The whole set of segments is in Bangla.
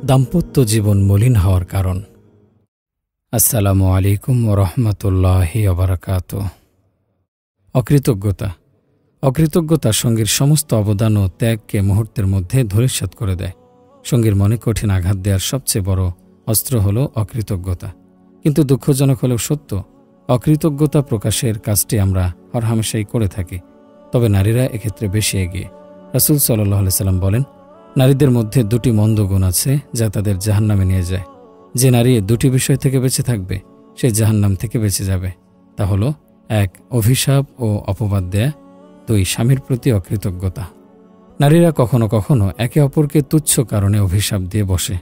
দাম্পত্য জীবন মলিন হওয়ার কারণ। আসসালামু আলাইকুম ওয়া রাহমাতুল্লাহি ওয়া বারাকাতুহু। অকৃতজ্ঞতা সঙ্গীর সমস্ত অবদান ও ত্যাগকে মুহূর্তের মধ্যে ধূলিসাৎ করে দেয়। সঙ্গীর মনে কঠিন আঘাত দেওয়ার সবচেয়ে বড় অস্ত্র হল অকৃতজ্ঞতা। কিন্তু দুঃখজনক হলেও সত্য, অকৃতজ্ঞতা প্রকাশের কাজটি আমরা হরহামেশাই করে থাকি, তবে নারীরা এক্ষেত্রে বেশি এগিয়ে। রাসূল সাল্লাল্লাহু আলাইহি সাল্লাম বলেন, নারীদের মধ্যে দুটি মন্দ গুণ আছে যা তাদের জাহান্নামে নিয়ে যায়। যে নারী দুটি বিষয় থেকে বেঁচে থাকবে সে জাহান্নাম থেকে বেঁচে যাবে। তা হলো ১. অভিশাপ ও অপবাদ দেয়া, ২. স্বামীর প্রতি অকৃতজ্ঞতা। নারীরা কখনো কখনো একে অপরকে তুচ্ছ কারণে অভিশাপ দিয়ে বসে।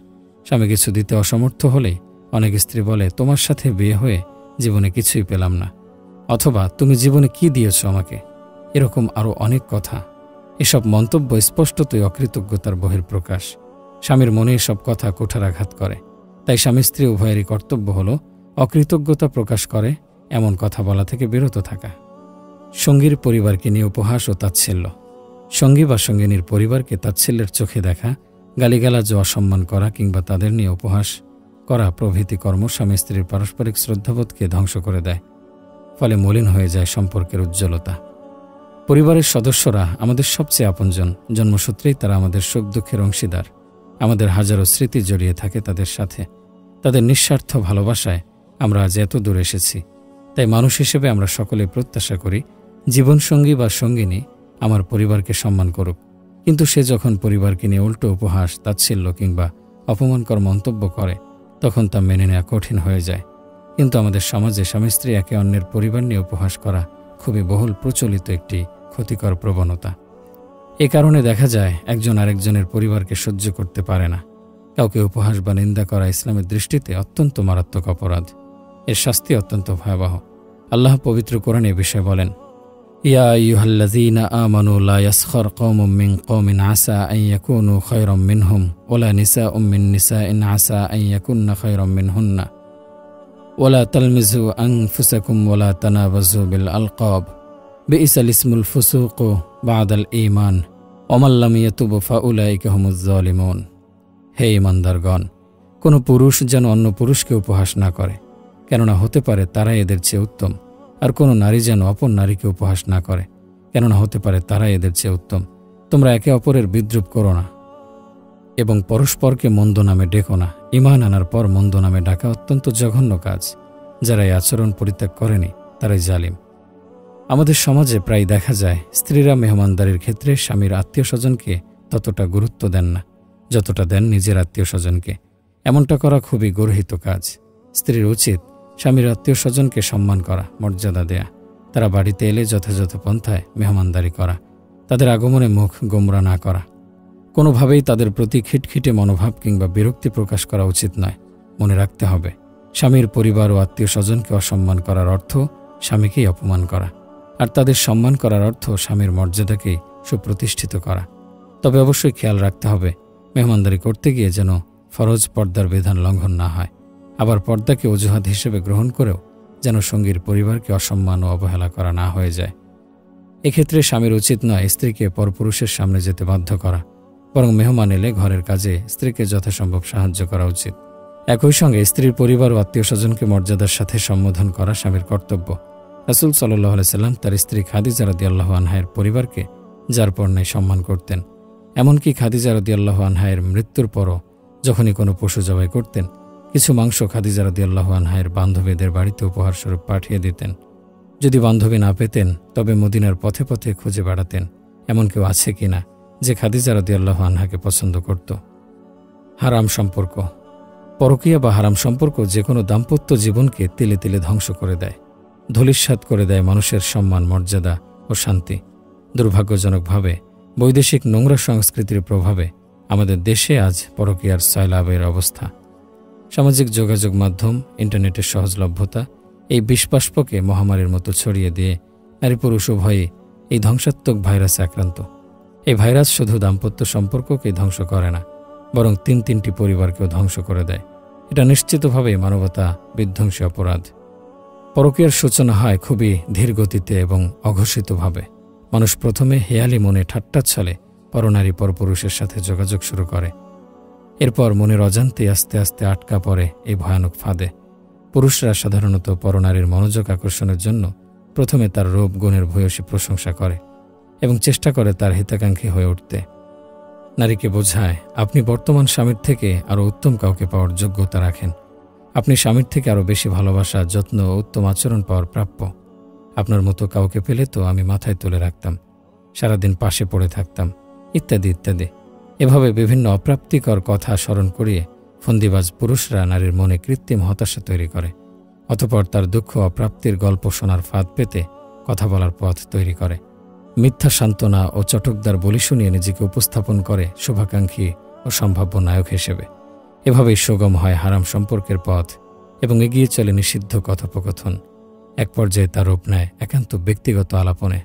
স্বামী কিছু দিতে অসমর্থ হলেই অনেক স্ত্রী বলে, তোমার সাথে বিয়ে হয়ে জীবনে কিছুই পেলাম না, অথবা তুমি জীবনে কি দিয়েছ আমাকে, এরকম আরও অনেক কথা। এসব মন্তব্য স্পষ্টতই অকৃতজ্ঞতার বহিঃপ্রকাশ। স্বামীর মনে এসব কথা কুঠারাঘাত করে। তাই স্বামী স্ত্রী উভয়েরই কর্তব্য হল অকৃতজ্ঞতা প্রকাশ করে এমন কথা বলা থেকে বিরত থাকা। সঙ্গীর পরিবারকে নিয়ে উপহাস ও তাচ্ছিল্য। সঙ্গী বা সঙ্গিনীর পরিবারকে তাচ্ছিল্যের চোখে দেখা, গালিগালাজ ও অসম্মান করা কিংবা তাদের নিয়ে উপহাস করা প্রভৃতি কর্ম স্বামী স্ত্রীর পারস্পরিক শ্রদ্ধাবোধকে ধ্বংস করে দেয়। ফলে মলিন হয়ে যায় সম্পর্কের উজ্জ্বলতা। পরিবারের সদস্যরা আমাদের সবচেয়ে আপনজন। জন্মসূত্রেই তারা আমাদের সুখ দুঃখের অংশীদার। আমাদের হাজারো স্মৃতি জড়িয়ে থাকে তাদের সাথে। তাদের নিঃস্বার্থ ভালোবাসায় আমরা আজ এত দূর এসেছি। তাই মানুষ হিসেবে আমরা সকলে প্রত্যাশা করি জীবনসঙ্গী বা সঙ্গিনী আমার পরিবারকে সম্মান করুক। কিন্তু সে যখন পরিবারকে নিয়ে উল্টো উপহাস, তাচ্ছিল্য কিংবা অপমানকর মন্তব্য করে তখন তা মেনে নেওয়া কঠিন হয়ে যায়। কিন্তু আমাদের সমাজে স্বামী স্ত্রী একে অন্যের পরিবার নিয়ে উপহাস করা খুবই বহুল প্রচলিত একটি ক্ষতিকর প্রবণতা। এ কারণে দেখা যায় একজন আরেকজনের পরিবারকে সহ্য করতে পারে না। কাউকে উপহাস বা নিন্দা করা ইসলামের দৃষ্টিতে অত্যন্ত মারাত্মক অপরাধ। এর শাস্তি অত্যন্ত ভয়াবহ। আল্লাহ পবিত্র কোরআনে এ বিষয়ে বলেন, ইয়া আইয়ুহাল্লাযীনা আমানু লা ইয়াসখার কওমুম মিন কওমিন আসা আন ইয়াকুনু খায়রাম মিনহুম ওয়ালা নিসাউম মিন নিসাইন আসা আন ইয়াকুননা খায়রাম মিনহুন্না ওয়ালা তালমিজু আনফুসাকুম ওয়ালা তানাবাজু বিল আলকাব বিইসাল ইসমুল ফুসুকু বাদাল ঈমান ওয়া মান লাম ইয়াতুব ফাউলাইকা হুমুজ জালিমুন। হে ঈমানদারগণ, কোনো পুরুষ যেন অন্য পুরুষকে উপহাস না করে, কেননা হতে পারে তারাই এদের চেয়ে উত্তম। আর কোনো নারী যেন অপর নারীকে উপহাস না করে, কেননা হতে পারে তারাই এদের চেয়ে উত্তম। তোমরা একে অপরের বিদ্রূপ করো না এবং পরস্পরকে মন্দ নামে ডেকো না। ঈমান আনার পর মন্দ নামে ডাকা অত্যন্ত জঘন্য কাজ। যারা এই আচরণ পরিত্যাগ করেনি তারাই জালিম। আমাদের সমাজে প্রায় দেখা যায় স্ত্রীরা মেহমানদারির ক্ষেত্রে স্বামীর আত্মীয় স্বজনকে ততটা গুরুত্ব দেন না যতটা দেন নিজের আত্মীয় স্বজনকে। এমনটা করা খুবই গর্হিত কাজ। স্ত্রীর উচিত স্বামীর আত্মীয় স্বজনকে সম্মান করা, মর্যাদা দেয়া। তারা বাড়িতে এলে যথাযথ পন্থায় মেহমানদারি করা, তাদের আগমনে মুখ গোমরা না করা। কোনোভাবেই তাদের প্রতি খিটখিটে মনোভাব কিংবা বিরক্তি প্রকাশ করা উচিত নয়। মনে রাখতে হবে, স্বামীর পরিবার ও আত্মীয় স্বজনকে অসম্মান করার অর্থ স্বামীকেই অপমান করা, আর তাদের সম্মান করার অর্থ স্বামীর মর্যাদাকেই সুপ্রতিষ্ঠিত করা। তবে অবশ্যই খেয়াল রাখতে হবে মেহমানদারি করতে গিয়ে যেন ফরজ পর্দার বিধান লঙ্ঘন না হয়। আবার পর্দাকে অজুহাত হিসেবে গ্রহণ করেও যেন সঙ্গীর পরিবারকে অসম্মান ও অবহেলা করা না হয়ে যায়। এক্ষেত্রে স্বামীর উচিত নয় স্ত্রীকে পরপুরুষের সামনে যেতে বাধ্য করা, বরং মেহমান এলে ঘরের কাজে স্ত্রীকে যথাসম্ভব সাহায্য করা উচিত। একই সঙ্গে স্ত্রীর পরিবার ও আত্মীয় স্বজনকে মর্যাদার সাথে সম্বোধন করা স্বামীর কর্তব্য। রাসূল সাল্লাল্লাহু আলাইহি সাল্লাম তার স্ত্রী খাদিজা রাদিয়াল্লাহু আনহার পরিবারকে যার পর নাই সম্মান করতেন। এমনকি খাদিজা রাদিয়াল্লাহু আনহার মৃত্যুর পরও যখনই কোনো পশু জবাই করতেন, কিছু মাংস খাদিজা রাদিয়াল্লাহু আনহার বান্ধবীদের বাড়িতে উপহারস্বরূপ পাঠিয়ে দিতেন। যদি বান্ধবী না পেতেন তবে মদিনার পথে পথে খুঁজে বেড়াতেন এমন কেউ আছে কিনা যে খাদিজা রাদিয়াল্লাহু আনহাকে পছন্দ করত। হারাম সম্পর্ক। পরকীয়া বা হারাম সম্পর্ক যে কোনো দাম্পত্য জীবনকে তিলে তিলে ধ্বংস করে দেয়, ধূলিসাৎ করে দেয় মানুষের সম্মান, মর্যাদা ও শান্তি। দুর্ভাগ্যজনকভাবে বৈদেশিক নোংরা সংস্কৃতির প্রভাবে আমাদের দেশে আজ পরকীয়ার সয়লাবের অবস্থা। সামাজিক যোগাযোগ মাধ্যম, ইন্টারনেটের সহজলভ্যতা এই বিষবাষ্পকে মহামারীর মতো ছড়িয়ে দিয়ে নারী পুরুষ উভয়ই এই ধ্বংসাত্মক ভাইরাসে আক্রান্ত। এই ভাইরাস শুধু দাম্পত্য সম্পর্ককেই ধ্বংস করে না, বরং তিনটি পরিবারকেও ধ্বংস করে দেয়। এটা নিশ্চিতভাবে মানবতা বিধ্বংসী অপরাধ। পরকীয়ার সূচনা হয় খুবই ধীর গতিতে এবং অঘোষিতভাবে। মানুষ প্রথমে হেয়ালি মনে ঠাট্টা ছলে পরনারী পরপুরুষের সাথে যোগাযোগ শুরু করে। এরপর মনের অজান্তে আস্তে আস্তে আটকা পড়ে এই ভয়ানক ফাঁদে। পুরুষরা সাধারণত পরনারীর মনোযোগ আকর্ষণের জন্য প্রথমে তার রূপ গুণের ভূয়সী প্রশংসা করে এবং চেষ্টা করে তার হিতাকাঙ্ক্ষী হয়ে উঠতে। নারীকে বোঝায়, আপনি বর্তমান স্বামীর থেকে আরও উত্তম কাউকে পাওয়ার যোগ্যতা রাখেন। আপনি স্বামীর থেকে আরও বেশি ভালোবাসা, যত্ন ও উত্তম আচরণ পাওয়ার প্রাপ্য। আপনার মতো কাউকে পেলে তো আমি মাথায় তুলে রাখতাম, সারাদিন পাশে পড়ে থাকতাম, ইত্যাদি ইত্যাদি। এভাবে বিভিন্ন অপ্রাপ্তিকর কথা স্মরণ করিয়ে ফন্দিবাজ পুরুষরা নারীর মনে কৃত্রিম হতাশা তৈরি করে। অতঃপর তার দুঃখ অপ্রাপ্তির গল্প শোনার ফাঁদ পেতে কথা বলার পথ তৈরি করে। মিথ্যা সান্ত্বনা ও চটকদার বলি শুনিয়ে নিজেকে উপস্থাপন করে শুভাকাঙ্ক্ষী ও সম্ভাব্য নায়ক হিসেবে। এভাবেই সুগম হয় হারাম সম্পর্কের পথ এবং এগিয়ে চলে নিষিদ্ধ কথোপকথন। এক পর্যায়ে তার রূপ নেয় একান্ত ব্যক্তিগত আলাপনে।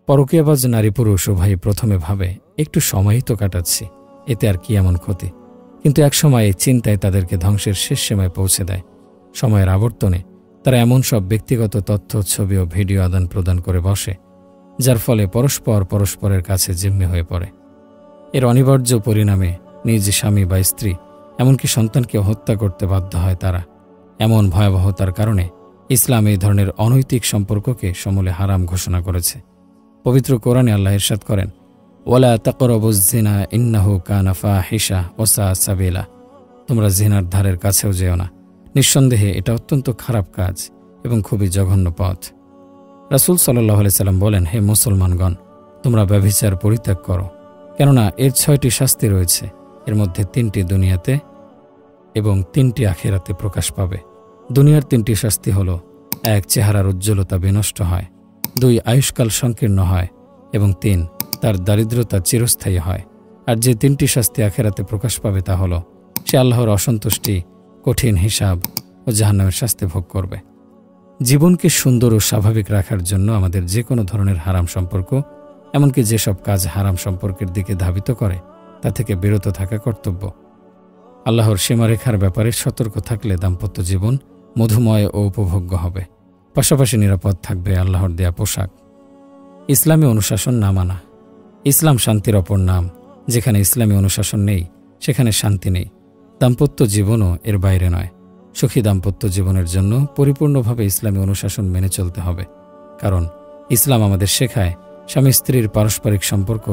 পরকীয়াবাজ নারী পুরুষ উভয়ই প্রথমে ভাবে, একটু সময়ই তো কাটাচ্ছি, এতে আর কি এমন ক্ষতি। কিন্তু একসময় এই চিন্তায় তাদেরকে ধ্বংসের শেষ সীমায় পৌঁছে দেয়। সময়ের আবর্তনে তারা এমন সব ব্যক্তিগত তথ্য, ছবি ও ভিডিও আদান প্রদান করে বসে, যার ফলে পরস্পর পরস্পরের কাছে জিম্মি হয়ে পড়ে। এর অনিবার্য পরিণামে নিজ স্বামী বা স্ত্রী, এমনকি সন্তানকে হত্যা করতে বাধ্য হয় তারা। এমন ভয়াবহতার কারণে ইসলাম এই ধরনের অনৈতিক সম্পর্ককে সমূলে হারাম ঘোষণা করেছে। পবিত্র কোরআনে আল্লাহ ইরশাদ করেন, ওয়ালা তাকরাবুজ জিনা ইন্নাহু কানা ফাহিশা ওয়া সাআ সাবিলা। তোমরা জিনার ধারের কাছেও যেও না, নিঃসন্দেহে এটা অত্যন্ত খারাপ কাজ এবং খুবই জঘন্য পথ। রাসূল সাল্লাল্লাহু আলাইহি সাল্লাম বলেন, হে মুসলমানগণ, তোমরা ব্যভিচার পরিত্যাগ করো, কেননা এর 6টি শাস্তি রয়েছে। এর মধ্যে 3টি দুনিয়াতে এবং 3টি আখিরাতে প্রকাশ পাবে। দুনিয়ার 3টি শাস্তি হল, 1 চেহারার উজ্জ্বলতা বিনষ্ট হয়, 2 আয়ুষ্কাল সংকীর্ণ হয় এবং 3 তার দারিদ্রতা চিরস্থায়ী হয়। আর যে 3টি শাস্তি আখিরাতে প্রকাশ পাবে তা হল, সে আল্লাহর অসন্তুষ্টি, কঠিন হিসাব ও জাহান্নামের শাস্তি ভোগ করবে। জীবনকে সুন্দর ও স্বাভাবিক রাখার জন্য আমাদের যে কোনো ধরনের হারাম সম্পর্ক, এমনকি যেসব কাজ হারাম সম্পর্কের দিকে ধাবিত করে, তা থেকে বিরত থাকা কর্তব্য। আল্লাহর সীমারেখার ব্যাপারে সতর্ক থাকলে দাম্পত্য জীবন মধুময় ও উপভোগ্য হবে। পাশাপাশি নিরাপদ থাকবে আল্লাহর দেয়া পোশাক। ইসলামী অনুশাসন না মানা। ইসলাম শান্তির অপর নাম। যেখানে ইসলামী অনুশাসন নেই, সেখানে শান্তি নেই। দাম্পত্য জীবনও এর বাইরে নয়। সুখী দাম্পত্য জীবনের জন্য পরিপূর্ণভাবে ইসলামী অনুশাসন মেনে চলতে হবে। কারণ ইসলাম আমাদের শেখায় স্বামী স্ত্রীর পারস্পরিক সম্পর্ক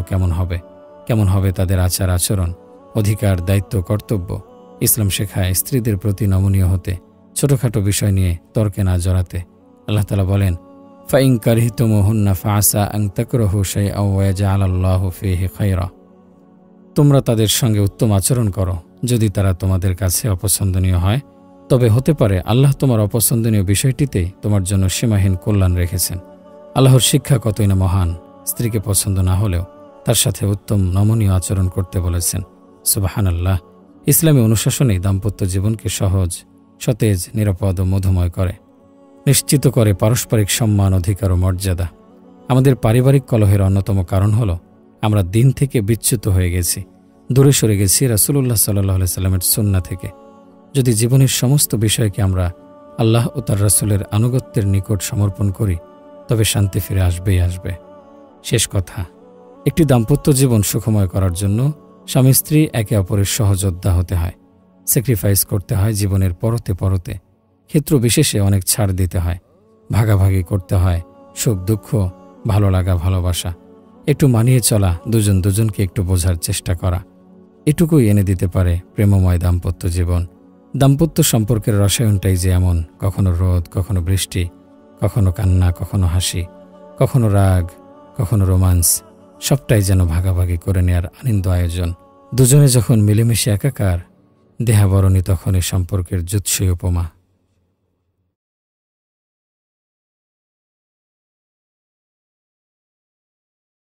কেমন হবে তাদের আচার আচরণ, অধিকার, দায়িত্ব, কর্তব্য। ইসলাম শেখায় স্ত্রীদের প্রতি নমনীয় হতে, ছোটখাটো বিষয় নিয়ে তর্কে না জড়াতে। আল্লাহ তাআলা বলেন, ফাইন কারিহতুমুহুন্না ফাআসা আন তাকরাহু শাইআন ওয়া ইয়াজআলাল্লাহু ফীহি খায়রা। তোমরা তাদের সঙ্গে উত্তম আচরণ করো, যদি তারা তোমাদের কাছে অপছন্দনীয় হয়, তবে হতে পারে আল্লাহ তোমার অপছন্দনীয় বিষয়টিতেই তোমার জন্য সীমাহীন কল্যাণ রেখেছেন। আল্লাহর শিক্ষা কতই না মহান। স্ত্রীকে পছন্দ না হলেও তার সাথে উত্তম নমনীয় আচরণ করতে বলেছেন। সুবহানাল্লাহ। ইসলামী অনুশাসনেই দাম্পত্য জীবনকে সহজ, সতেজ, নিরাপদ ও মধুময় করে, নিশ্চিত করে পারস্পরিক সম্মান, অধিকার ও মর্যাদা। আমাদের পারিবারিক কলহের অন্যতম কারণ হল আমরা দিন থেকে বিচ্যুত হয়ে গেছি, দূরে সরে গেছি রাসূলুল্লাহ সাল্লাল্লাহু আলাইহি সাল্লামের সুন্নাহ থেকে। যদি জীবনের সমস্ত বিষয়কে আমরা আল্লাহ ও তার রাসূলের আনুগত্যের নিকট সমর্পণ করি, তবে শান্তি ফিরে আসবেই আসবে। শেষ কথা, একটি দাম্পত্য জীবন সুখময় করার জন্য স্বামী স্ত্রী একে অপরের সহযোদ্ধা হতে হয়, স্যাক্রিফাইস করতে হয় জীবনের পরতে পরতে, ক্ষেত্র বিশেষে অনেক ছাড় দিতে হয়, ভাগাভাগি করতে হয় সুখ দুঃখ, ভালো লাগা, ভালোবাসা, একটু মানিয়ে চলা, দুজন দুজনকে একটু বোঝার চেষ্টা করা। এটুকুই এনে দিতে পারে প্রেমময় দাম্পত্য জীবন। দাম্পত্য সম্পর্কের রসায়নটাই যে এমন, কখনো রোদ, কখনো বৃষ্টি, কখনো কান্না, কখনো হাসি, কখনো রাগ, কখনো রোমান্স, সবটাই যেন ভাগাভাগি করে নেয়ার আনন্দ আয়োজন। দুজনে যখন মিলেমিশে একাকার, দেহাবরণী তখন এ সম্পর্কের জুৎসই উপমা।